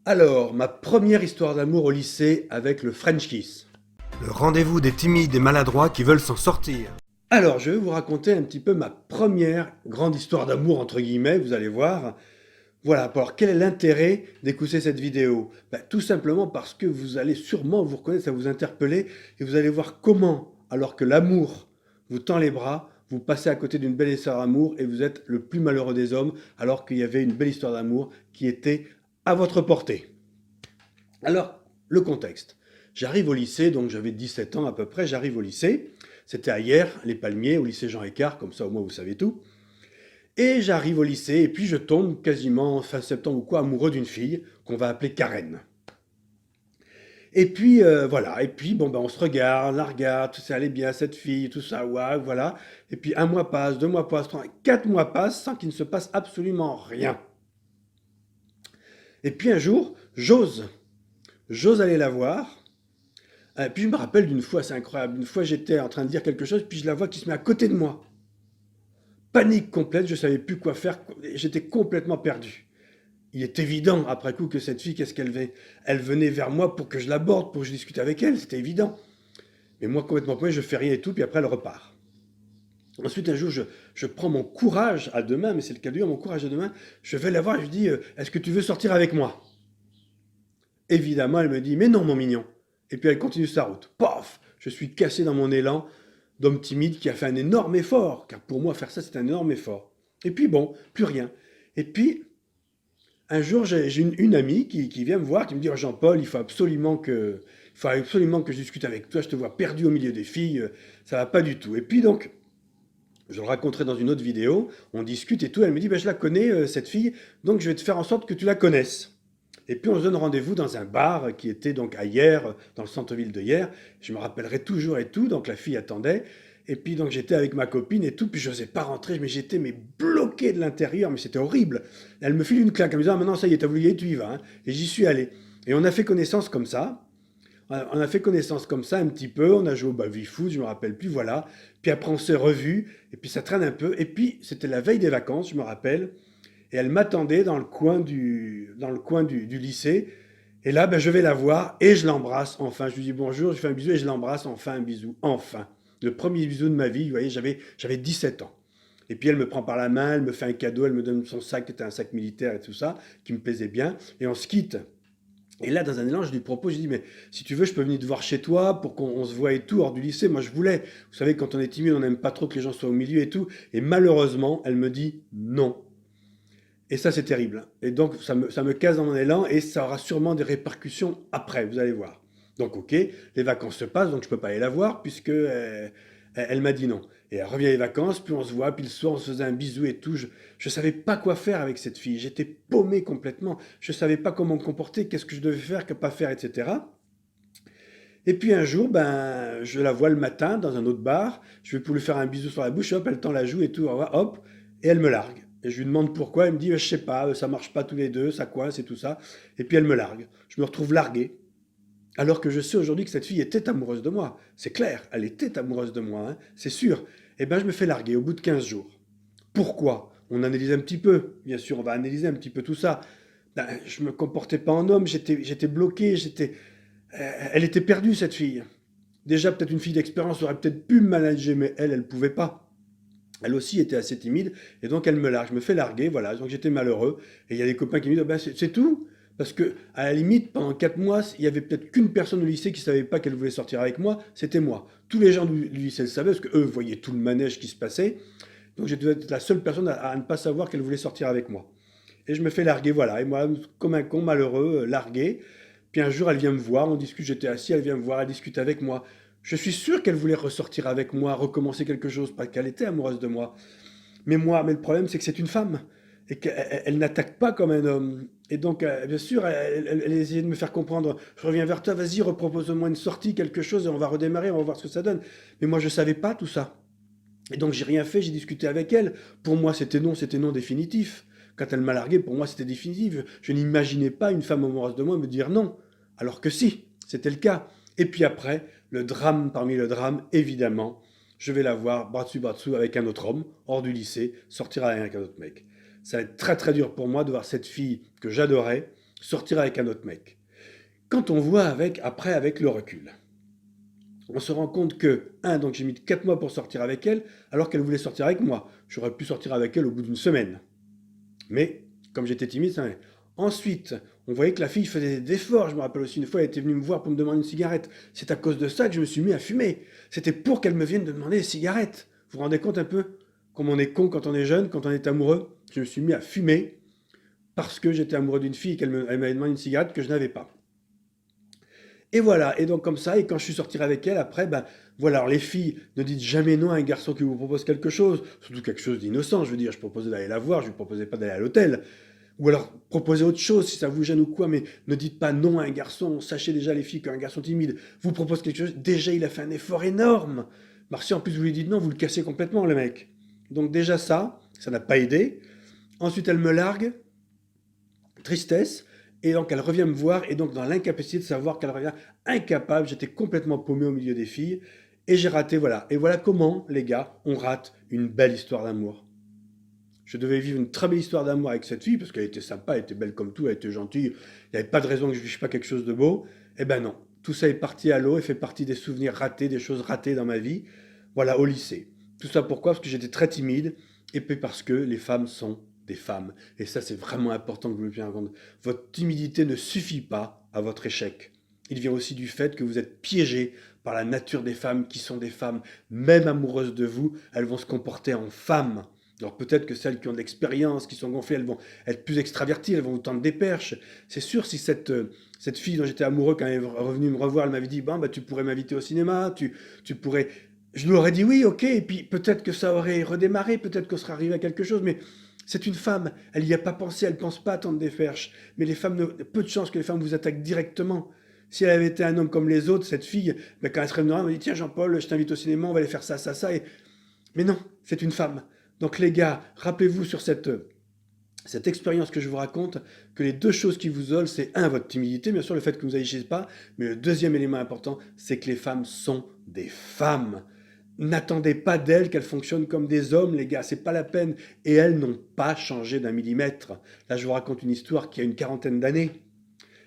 Alors, ma première histoire d'amour au lycée avec le French Kiss. Le rendez-vous des timides et maladroits qui veulent s'en sortir. Alors, je vais vous raconter un petit peu ma première grande histoire d'amour, entre guillemets, vous allez voir. Voilà, alors quel est l'intérêt d'écouter cette vidéo? Tout simplement parce que vous allez sûrement vous reconnaître, ça va vous interpeller, et vous allez voir comment, alors que l'amour vous tend les bras, vous passez à côté d'une belle histoire d'amour et vous êtes le plus malheureux des hommes, alors qu'il y avait une belle histoire d'amour qui était à votre portée. Alors, le contexte. J'arrive au lycée, donc j'avais 17 ans à peu près, j'arrive au lycée. C'était à hier, les Palmiers, au lycée Jean Écart, comme ça au moins vous savez tout. Et j'arrive au lycée, et puis je tombe quasiment fin septembre ou quoi, amoureux d'une fille qu'on va appeler Karen. Et puis voilà, et puis bon ben on se regarde, on la regarde, tout ça allait bien cette fille, tout ça, ouais, voilà. Et puis un mois passe, 2 mois passent, 4 mois passent sans qu'il ne se passe absolument rien. Et puis un jour, j'ose aller la voir. Puis je me rappelle d'une fois, c'est incroyable, une fois j'étais en train de dire quelque chose, puis je la vois qui se met à côté de moi. Panique complète, je ne savais plus quoi faire, j'étais complètement perdu. Il est évident après coup que cette fille, qu'est-ce qu'elle fait? Elle venait vers moi pour que je l'aborde, pour que je discute avec elle, c'était évident. Mais moi complètement paumé, je fais rien et tout, puis après elle repart. Ensuite un jour, je prends mon courage à deux mains, mais c'est le cas de dire, mon courage à deux mains, je vais la voir et je dis, est-ce que tu veux sortir avec moi? Évidemment, elle me dit, mais non mon mignon. Et puis elle continue sa route. Paf! Je suis cassé dans mon élan d'homme timide qui a fait un énorme effort, car pour moi faire ça c'est un énorme effort. Et puis bon, plus rien. Et puis un jour j'ai une amie qui vient me voir, qui me dit oh, Jean-Paul, il faut absolument que je discute avec toi, je te vois perdu au milieu des filles, ça va pas du tout. Et puis donc, je le raconterai dans une autre vidéo, on discute et tout, elle me dit je la connais cette fille, donc je vais te faire en sorte que tu la connaisses. Et puis on se donne rendez-vous dans un bar qui était donc à Hyères, dans le centre-ville de Hyères. Je me rappellerai toujours et tout, donc la fille attendait. Et puis donc j'étais avec ma copine et tout, puis je n'osais pas rentrer, mais j'étais bloqué de l'intérieur, mais c'était horrible. Elle me file une claque en me disant ah, maintenant ça y est, t'as voulu y aller, tu y vas. Hein. Et j'y suis allé. Et on a fait connaissance comme ça. On a fait connaissance comme ça un petit peu, on a joué au baby-foot, je me rappelle plus, voilà. Puis après on s'est revus, et puis ça traîne un peu. Et puis c'était la veille des vacances, je me rappelle. Et elle m'attendait dans le coin du lycée. Et là, je vais la voir et je l'embrasse enfin. Je lui dis bonjour, je fais un bisou et je l'embrasse enfin, un bisou, enfin. Le premier bisou de ma vie, vous voyez, j'avais 17 ans. Et puis elle me prend par la main, elle me fait un cadeau, elle me donne son sac, qui était un sac militaire et tout ça, qui me plaisait bien. Et on se quitte. Et là, dans un élan, je lui propose, je dis, mais si tu veux, je peux venir te voir chez toi pour qu'on se voit et tout, hors du lycée. Moi, je voulais. Vous savez, quand on est timide, on n'aime pas trop que les gens soient au milieu et tout. Et malheureusement, elle me dit non. Et ça, c'est terrible. Et donc, ça me casse dans mon élan et ça aura sûrement des répercussions après, vous allez voir. Donc, ok, les vacances se passent, donc je ne peux pas aller la voir puisque elle m'a dit non. Et elle revient les vacances, puis on se voit, puis le soir, on se faisait un bisou et tout. Je ne savais pas quoi faire avec cette fille. J'étais paumé complètement. Je ne savais pas comment me comporter, qu'est-ce que je devais faire, que pas faire, etc. Et puis un jour, je la vois le matin dans un autre bar. Je vais pour lui faire un bisou sur la bouche, hop, elle tend la joue et tout, hop, et elle me largue. Et je lui demande pourquoi, elle me dit, je sais pas, ça marche pas tous les deux, ça coince et tout ça. Et puis elle me largue. Je me retrouve largué. Alors que je sais aujourd'hui que cette fille était amoureuse de moi. C'est clair, elle était amoureuse de moi, hein, c'est sûr. Et je me fais larguer au bout de 15 jours. Pourquoi? On analyse un petit peu, bien sûr, on va analyser un petit peu tout ça. Je me comportais pas en homme, j'étais bloqué, elle était perdue cette fille. Déjà, peut-être une fille d'expérience aurait peut-être pu me manager, mais elle pouvait pas. Elle aussi était assez timide, et donc elle me largue. Je me fais larguer, voilà. Donc j'étais malheureux. Et il y a des copains qui me disent, c'est tout. Parce que, à la limite, pendant 4 mois, il y avait peut-être qu'une personne au lycée qui savait pas qu'elle voulait sortir avec moi, c'était moi. Tous les gens du lycée le savaient, parce qu'eux voyaient tout le manège qui se passait. Donc j'étais être la seule personne à ne pas savoir qu'elle voulait sortir avec moi. Et je me fais larguer, voilà. Et moi, comme un con malheureux, largué. Puis un jour, elle vient me voir, on discute, j'étais assis, elle vient me voir, elle discute avec moi. Je suis sûr qu'elle voulait ressortir avec moi, recommencer quelque chose, pas qu'elle était amoureuse de moi. Mais le problème, c'est que c'est une femme. Et qu'elle n'attaque pas comme un homme. Et donc, bien sûr, elle essayait de me faire comprendre, je reviens vers toi, vas-y, repropose-moi une sortie, quelque chose, et on va redémarrer, on va voir ce que ça donne. Mais moi, je ne savais pas tout ça. Et donc, j'ai rien fait, j'ai discuté avec elle. Pour moi, c'était non définitif. Quand elle m'a largué, pour moi, c'était définitif. Je n'imaginais pas une femme amoureuse de moi me dire non. Alors que si, c'était le cas. Et puis après, le drame parmi le drame, évidemment, je vais la voir bras dessus avec un autre homme, hors du lycée, sortir avec un autre mec. Ça va être très très dur pour moi de voir cette fille que j'adorais sortir avec un autre mec. Quand on voit après avec le recul, on se rend compte que, donc j'ai mis 4 mois pour sortir avec elle, alors qu'elle voulait sortir avec moi. J'aurais pu sortir avec elle au bout d'une semaine. Mais, comme j'étais timide, ça allait. Ensuite, on voyait que la fille faisait des efforts. Je me rappelle aussi une fois, elle était venue me voir pour me demander une cigarette. C'est à cause de ça que je me suis mis à fumer. C'était pour qu'elle me vienne de demander des cigarettes. Vous vous rendez compte un peu comme on est con quand on est jeune, quand on est amoureux? Je me suis mis à fumer parce que j'étais amoureux d'une fille et elle m'avait demandé une cigarette que je n'avais pas. Et voilà, et donc comme ça, et quand je suis sorti avec elle, après, ben voilà, alors les filles, ne dites jamais non à un garçon qui vous propose quelque chose, surtout quelque chose d'innocent, je veux dire, je proposais d'aller la voir, je ne lui proposais pas d'aller à l'hôtel. Ou alors proposez autre chose si ça vous gêne ou quoi, mais ne dites pas non à un garçon, sachez déjà les filles qu'un garçon timide vous propose quelque chose, déjà il a fait un effort énorme. Alors si en plus vous lui dites non, vous le cassez complètement le mec. Donc déjà ça n'a pas aidé. Ensuite elle me largue, tristesse, et donc elle revient me voir, et donc dans l'incapacité de savoir qu'elle revient, incapable, j'étais complètement paumé au milieu des filles, et j'ai raté, voilà. Et voilà comment, les gars, on rate une belle histoire d'amour. Je devais vivre une très belle histoire d'amour avec cette fille, parce qu'elle était sympa, elle était belle comme tout, elle était gentille, il n'y avait pas de raison que je ne vive pas quelque chose de beau. Eh ben non, tout ça est parti à l'eau et fait partie des souvenirs ratés, des choses ratées dans ma vie, voilà, au lycée. Tout ça pourquoi? Parce que j'étais très timide, et puis parce que les femmes sont des femmes. Et ça, c'est vraiment important que vous le puissiez entendre. Votre timidité ne suffit pas à votre échec. Il vient aussi du fait que vous êtes piégé par la nature des femmes qui sont des femmes, même amoureuses de vous, elles vont se comporter en femmes. Alors peut-être que celles qui ont de l'expérience, qui sont gonflées, elles vont être plus extraverties, elles vont vous tendre des perches. C'est sûr, si cette fille dont j'étais amoureux, quand elle est revenue me revoir, elle m'avait dit, bon, bah, tu pourrais m'inviter au cinéma, tu pourrais... Je lui aurais dit oui, ok, et puis peut-être que ça aurait redémarré, peut-être qu'on serait arrivé à quelque chose, mais c'est une femme, elle n'y a pas pensé, elle ne pense pas à tendre des perches. Mais les femmes, peu de chances que les femmes vous attaquent directement. Si elle avait été un homme comme les autres, cette fille, ben quand elle serait venue, elle m'a dit, tiens Jean-Paul, je t'invite au cinéma, on va aller faire ça, ça, ça. Mais non, c'est une femme. Donc les gars, rappelez-vous sur cette expérience que je vous raconte, que les deux choses qui vous isolent, c'est votre timidité, bien sûr, le fait que vous n'agissez pas, mais le deuxième élément important, c'est que les femmes sont des femmes. N'attendez pas d'elles qu'elles fonctionnent comme des hommes, les gars, c'est pas la peine. Et elles n'ont pas changé d'un millimètre. Là, je vous raconte une histoire qui a une quarantaine d'années.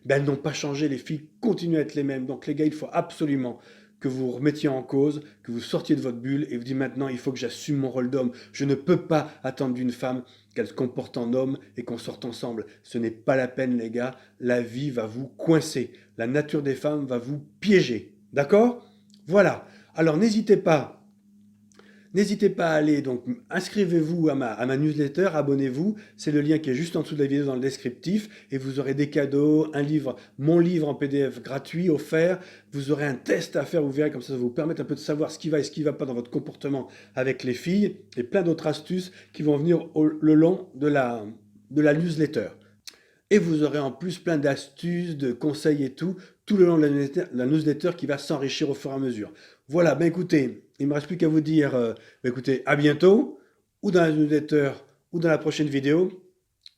Ben, elles n'ont pas changé, les filles continuent à être les mêmes. Donc les gars, il faut absolument que vous vous remettiez en cause, que vous sortiez de votre bulle et vous dites maintenant, il faut que j'assume mon rôle d'homme. Je ne peux pas attendre d'une femme qu'elle se comporte en homme et qu'on sorte ensemble. Ce n'est pas la peine, les gars. La vie va vous coincer. La nature des femmes va vous piéger. D'accord? Voilà. Alors n'hésitez pas à aller, donc inscrivez-vous à ma newsletter, abonnez-vous, c'est le lien qui est juste en dessous de la vidéo dans le descriptif, et vous aurez des cadeaux, un livre, mon livre en PDF gratuit, offert, vous aurez un test à faire, vous verrez, comme ça va vous permettre un peu de savoir ce qui va et ce qui ne va pas dans votre comportement avec les filles, et plein d'autres astuces qui vont venir le long de la newsletter. Et vous aurez en plus plein d'astuces, de conseils et tout le long de la newsletter qui va s'enrichir au fur et à mesure. Voilà, ben écoutez, il ne me reste plus qu'à vous dire, écoutez, à bientôt, ou dans la newsletter, ou dans la prochaine vidéo.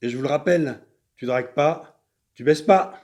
Et je vous le rappelle, tu dragues pas, tu baisses pas.